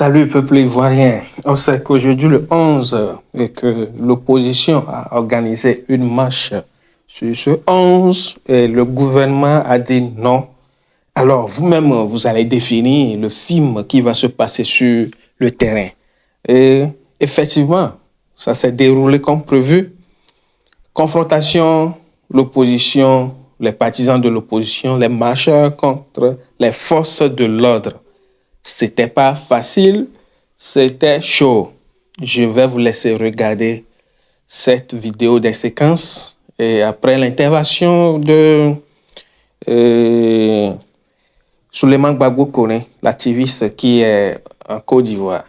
Salut peuple ivoirien. On sait qu'aujourd'hui le 11 et que l'opposition a organisé une marche sur ce 11 et le gouvernement a dit non. Alors vous-même, vous allez définir le film qui va se passer sur le terrain. Et effectivement, ça s'est déroulé comme prévu. Confrontation, l'opposition, les partisans de l'opposition, les marcheurs contre les forces de l'ordre. C'était pas facile, c'était chaud. Je vais vous laisser regarder cette vidéo des séquences et après l'intervention de Souleymane Gbagbo Koné, l'activiste qui est en Côte d'Ivoire.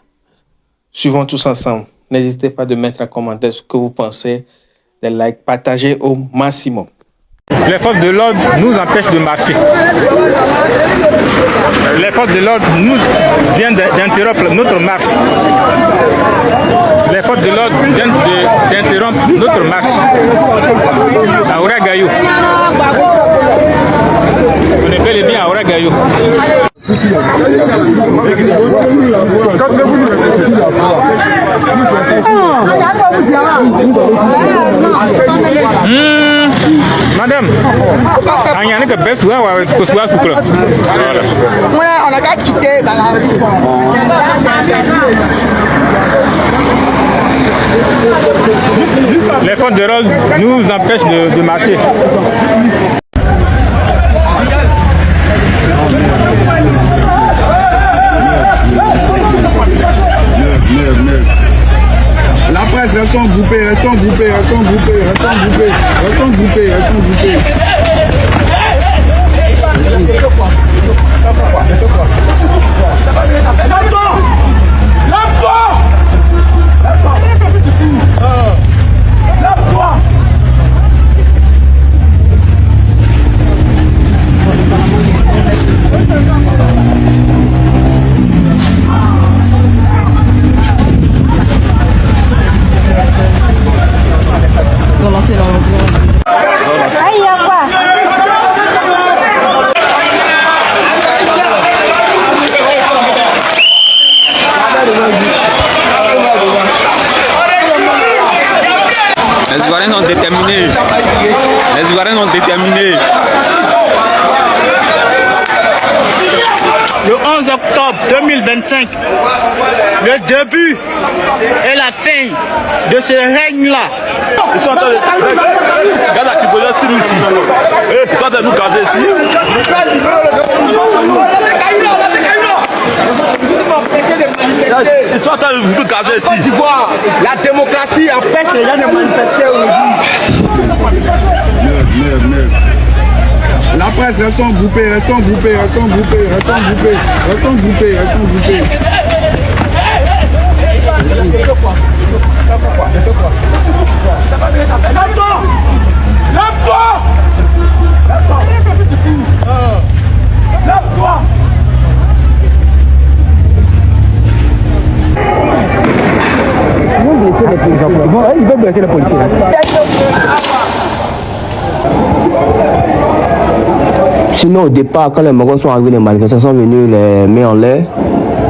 Suivons tous ensemble. N'hésitez pas de mettre en commentaire ce que vous pensez, des likes, partagez au maximum. Les forces de l'ordre nous empêchent de marcher. Les forces de l'ordre nous viennent d'interrompre notre marche. Les forces de l'ordre viennent d'interrompre notre marche. À Ouagadougou. On est bel et bien à Ouagadougou. Madame, on n'a qu'à quitter dans la rue. Les forces de l'ordre nous empêchent de marcher. La presse, restons groupés, restons groupés, restons groupés, restons groupés, restons groupés, restons groupés. Les Ivoiriens sont déterminés. Les Ivoiriens sont déterminés. Le 11 octobre 2025, le début et la fin de ce règne-là. Ils sont en train de... Regarde la Kiboya sur ici. Ils sont en train de nous garder ici. Ils sont en train de nous garder ici. La démocratie empêche les gens de manifester aujourd'hui. La presse, restons groupés, restons groupés, restons groupés, restons groupés, restons groupés, restons groupés. Ils veulent blesser les policiers. Sinon, au départ, quand les Marocains sont arrivés, les manifestants sont venus les mains en l'air.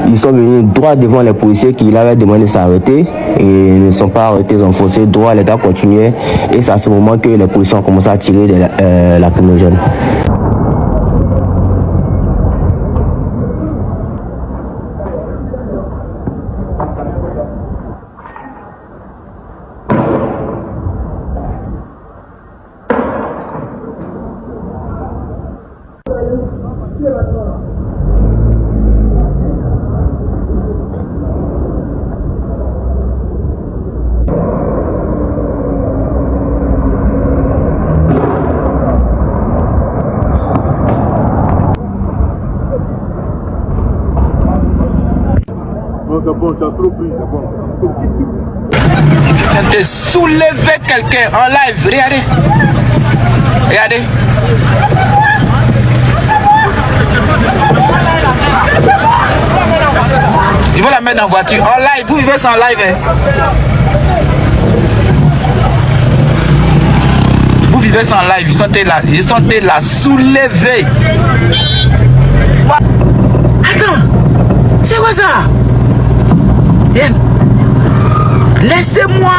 Ils sont venus droit devant les policiers qui leur avaient demandé de s'arrêter et ne sont pas arrêtés, ils ont forcé droit, l'État continuait. Et c'est à ce moment que les policiers ont commencé à tirer des lacrymogènes. Je viens de soulever quelqu'un en live. Regardez. Regardez. Ils vont la mettre dans la voiture en live. Vous vivez sans live. Hein? Vous vivez sans live. Ils sont là soulever. Attends. C'est quoi ça? Laissez-moi.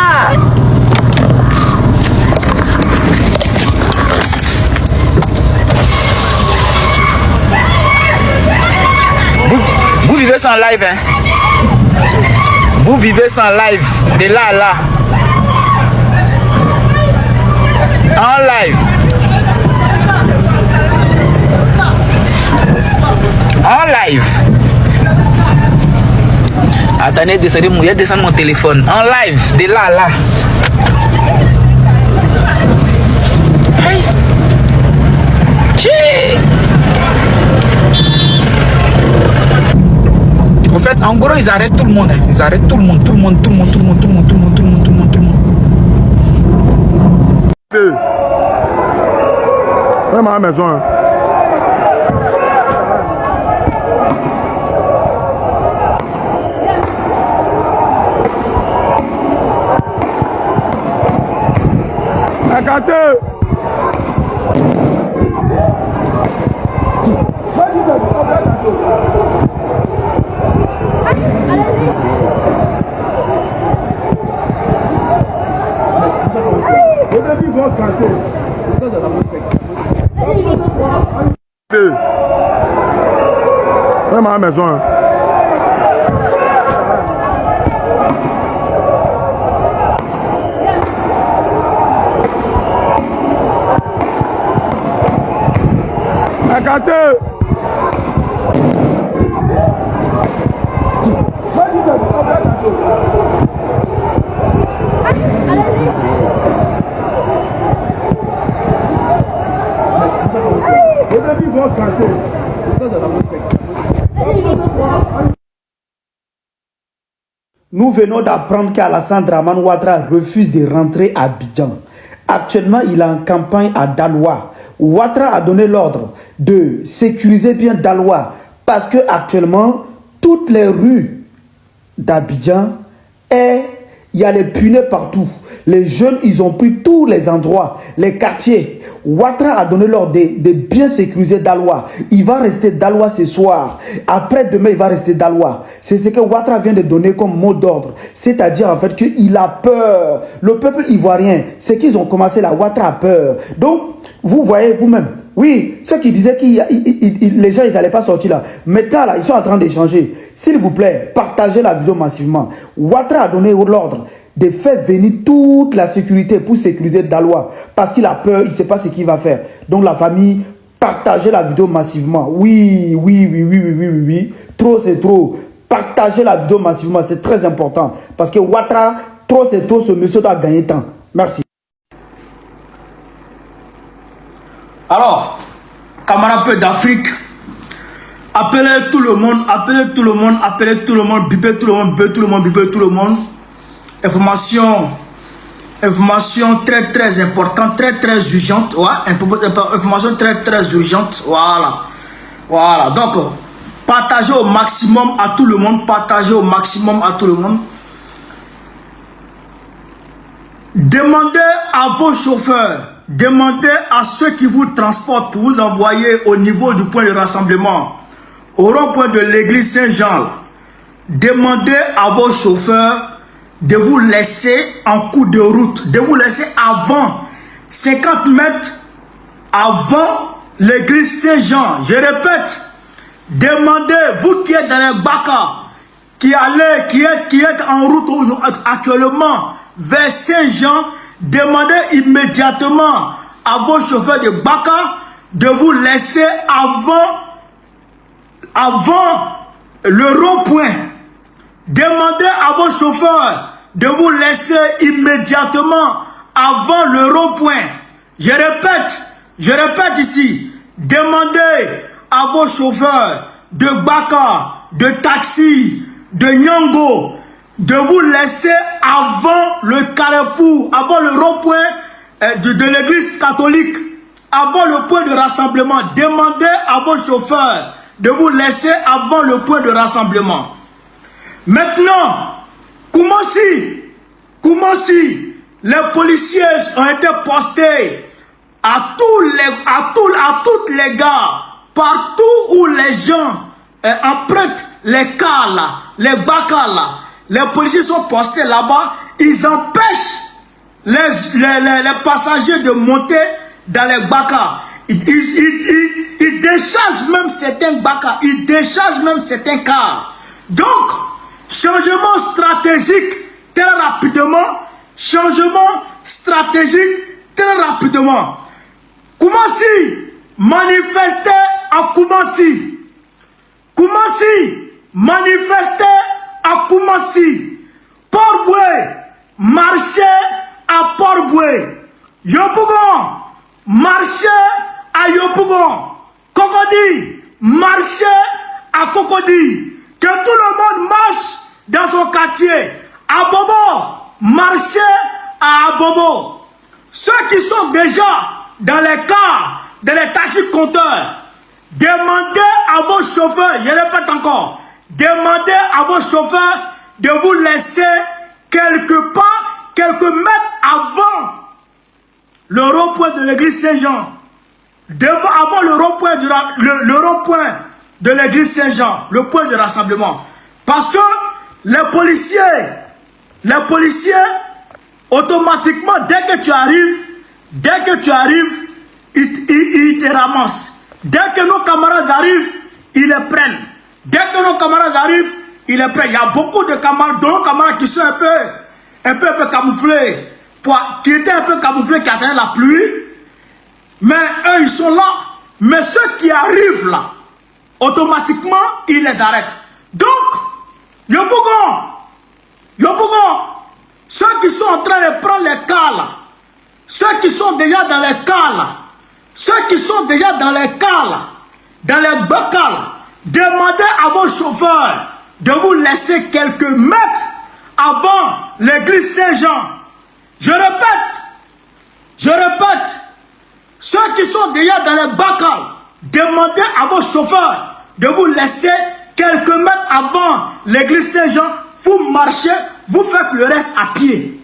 Vous vivez sans live, hein? Vous vivez sans live. De là à là. En live. En live. Attendez, descendez mon téléphone. En live. De là à là. Hey. En fait, en gros, ils arrêtent tout le monde. Hein. Ils arrêtent tout le monde, tout le monde, tout le monde, tout le monde, tout le monde, tout le monde, tout le monde, tout le monde, tout le monde. C'est ma maison. Hein. Écartez. C'est ma maison. Hein. Écartez. Nous venons d'apprendre qu'Alassane Dramane Ouattara refuse de rentrer à Abidjan. Actuellement, il est en campagne à Daloa. Ouattara a donné l'ordre de sécuriser bien Daloa parce que actuellement, toutes les rues d'Abidjan, il y a les punais partout. Les jeunes, ils ont pris tous les endroits, les quartiers. Ouattara a donné l'ordre de bien sécuriser Daloa. Il va rester Daloa ce soir. Après demain, il va rester Daloa. C'est ce que Ouattara vient de donner comme mot d'ordre. C'est-à-dire en fait qu'il a peur. Le peuple ivoirien, c'est qu'ils ont commencé là. Ouattara a peur. Donc, vous voyez vous-même. Oui, ceux qui disaient que les gens, ils n'allaient pas sortir là. Maintenant, là, ils sont en train d'échanger. S'il vous plaît, partagez la vidéo massivement. Ouattara a donné l'ordre de faire venir toute la sécurité pour sécuriser Daloa. Parce qu'il a peur, il ne sait pas ce qu'il va faire. Donc la famille, partagez la vidéo massivement. Oui. Trop, c'est trop. Partagez la vidéo massivement, c'est très important. Parce que Ouattara, trop, c'est trop, ce monsieur doit gagner temps. Merci. Alors, camarades peu d'Afrique, appelez tout le monde, bipez tout le monde, bipez tout le monde. Information très importante, très urgente. Ouais, information très urgente. Voilà. Donc, partagez au maximum à tout le monde. Demandez à vos chauffeurs, demandez à ceux qui vous transportent pour vous envoyer au niveau du point de rassemblement, au rond-point de l'église Saint-Jean. Demandez à vos chauffeurs de vous laisser en cours de route, de vous laisser avant, 50 mètres avant l'église Saint-Jean. Je répète, demandez, vous qui êtes dans les Baka, qui êtes en route actuellement vers Saint-Jean, demandez immédiatement à vos chauffeurs de Baka de vous laisser avant le rond-point. Demandez à vos chauffeurs de vous laisser immédiatement avant le rond-point. Je répète ici, demandez à vos chauffeurs de Baka, de taxi, de Nyongo, de vous laisser avant le carrefour, avant le rond-point de l'église catholique, avant le point de rassemblement. Demandez à vos chauffeurs de vous laisser avant le point de rassemblement. Maintenant, comment si les policiers ont été postés à toutes les gares, partout où les gens empruntent les cars là, les Baka là, les policiers sont postés là-bas, ils empêchent les passagers de monter dans les bakas. Ils déchargent même certains bakas, ils déchargent même certains cars. Donc, changement stratégique très rapidement, changement stratégique très rapidement. Koumassi manifestait à Koumassi. Koumassi manifestait à Koumassi. Port-Boué marchait à Port-Boué. Yopougon marchait à Yopougon. Cocody marchait à Cocody. Que tout le monde marche dans son quartier. Abobo marchait à Abobo. Ceux qui sont déjà dans les cars, dans les taxis compteurs, demandez à vos chauffeurs, je répète encore, demandez à vos chauffeurs de vous laisser quelque part, quelques mètres avant le rond-point de l'église Saint-Jean, avant le rond-point de l'église Saint-Jean, le point de rassemblement. Parce que les policiers, automatiquement, dès que tu arrives, ils te ramassent. Dès que nos camarades arrivent, ils les prennent. Dès que nos camarades arrivent, ils les prennent. Il y a beaucoup de camarades qui sont un peu camouflés, qui étaient un peu camouflés, qui attendaient la pluie. Mais eux, ils sont là. Mais ceux qui arrivent là, automatiquement, ils les arrêtent. Donc, Yopougon, ceux qui sont en train de prendre les cas là, ceux qui sont déjà dans les cas là, dans les bacs là, demandez à vos chauffeurs de vous laisser quelques mètres avant l'église Saint-Jean. Je répète, ceux qui sont déjà dans les bacs là, demandez à vos chauffeurs de vous laisser quelques mètres avant l'église Saint-Jean. Vous marchez, vous faites le reste à pied.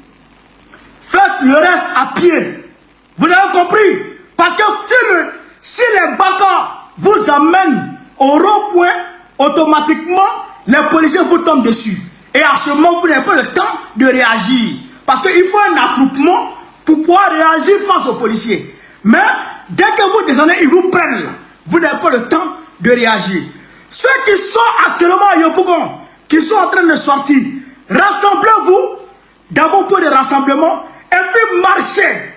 Faites le reste à pied. Vous avez compris? Parce que si les bacs vous amènent au rond-point, automatiquement, les policiers vous tombent dessus. Et à ce moment, vous n'avez pas le temps de réagir. Parce qu'il faut un attroupement pour pouvoir réagir face aux policiers. Mais dès que vous descendez, ils vous prennent là. Vous n'avez pas le temps de réagir. Ceux qui sont actuellement à Yopougon, qui sont en train de sortir, rassemblez-vous dans vos points de rassemblement et puis marchez.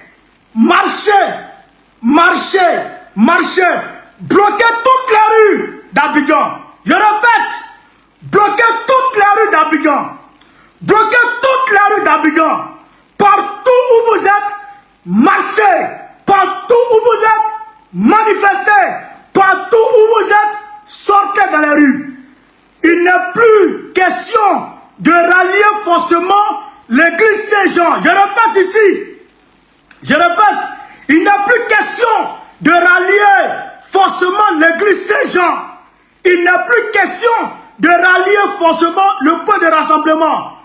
Bloquez toute la rue d'Abidjan. Je répète, bloquez toute la rue d'Abidjan. Bloquez toute la rue d'Abidjan. Partout où vous êtes, marchez. Partout où vous êtes, manifestez. Partout où vous êtes, sortez dans les rues. Il n'est plus question de rallier forcément l'église Saint-Jean. Je répète ici. Il n'est plus question de rallier forcément l'église Saint-Jean. Il n'est plus question de rallier forcément le point de rassemblement.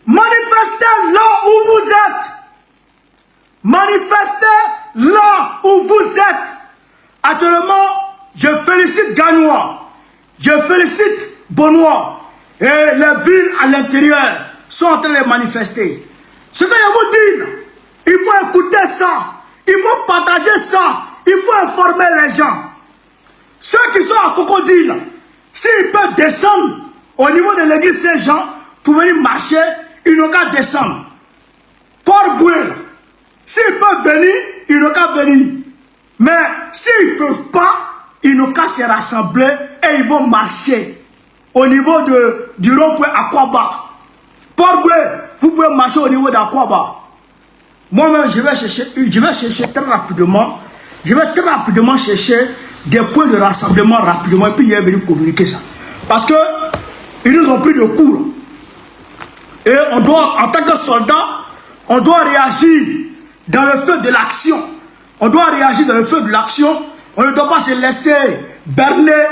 Manifestez là où vous êtes. Manifestez là où vous êtes. Actuellement, je félicite Gagnois, je félicite Bonnois et les villes à l'intérieur sont en train de manifester. Ce que je vous dis, il faut écouter ça, il faut partager ça, il faut informer les gens. Ceux qui sont à Cocody, s'ils peuvent descendre au niveau de l'église Saint-Jean pour venir marcher, ils n'ont qu'à descendre. Port-Boué, s'ils peuvent venir, ils n'ont qu'à venir. Mais s'ils ne peuvent pas, ils n'ont qu'à se rassembler et ils vont marcher au niveau du rond-point Akwaba. Port-Boué, vous pouvez marcher au niveau d'Akwaba. Moi-même, je vais chercher très rapidement. Je vais très rapidement chercher des points de rassemblement rapidement et puis il est venu communiquer ça. Parce que ils nous ont pris de court. Et on doit, en tant que soldat, on doit réagir dans le feu de l'action. On doit réagir dans le feu de l'action. On ne doit pas se laisser berner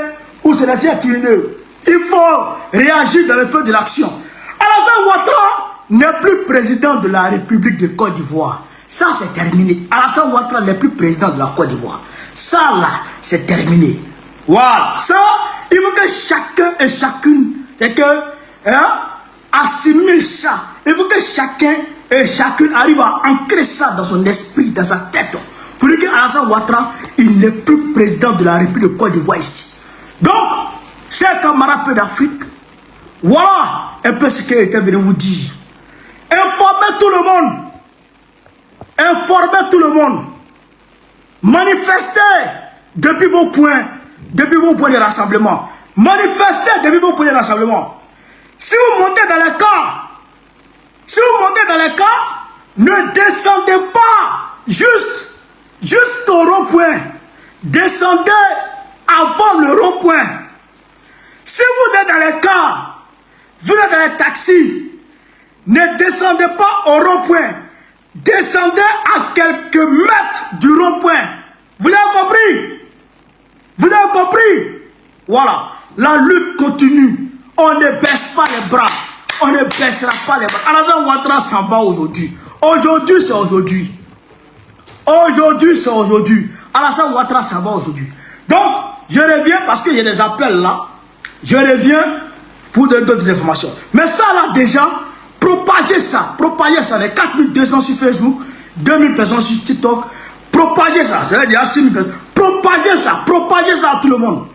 ou se laisser incliner. Il faut réagir dans le feu de l'action. Alassane Ouattara n'est plus président de la République de Côte d'Ivoire. Ça, c'est terminé. Alassane Ouattara n'est plus président de la Côte d'Ivoire. Ça, là, c'est terminé. Voilà. Ça, il faut que chacun et chacune, c'est que, assimiler ça. Il faut que chacun et chacune arrive à ancrer ça dans son esprit, dans sa tête. Pour dire qu'Alassane Ouattara, il n'est plus président de la République de Côte d'Ivoire ici. Donc, chers camarades d'Afrique, voilà un peu ce que j'étais venu vous dire. Informez tout le monde. Informez tout le monde. Manifestez depuis vos points de rassemblement. Manifestez depuis vos points de rassemblement. Si vous montez dans les cars, ne descendez pas jusqu'au rond-point. Descendez avant le rond-point. Si vous êtes dans les cars, vous êtes dans les taxis, ne descendez pas au rond-point. Descendez à quelques mètres du rond-point. Vous l'avez compris? Vous avez compris? Voilà. La lutte continue. On ne baisse pas les bras. On ne baissera pas les bras. Alassane Ouattara s'en va aujourd'hui. Aujourd'hui, c'est aujourd'hui. Aujourd'hui, c'est aujourd'hui. Alassane Ouattara s'en va aujourd'hui. Donc, je reviens parce qu'il y a des appels là. Je reviens pour donner d'autres informations. Mais ça là, déjà, propagez ça. Propagez ça. Les 4200 sur Facebook, 2000 personnes sur TikTok. Propagez ça. C'est-à-dire 6000 personnes. Propagez ça à tout le monde.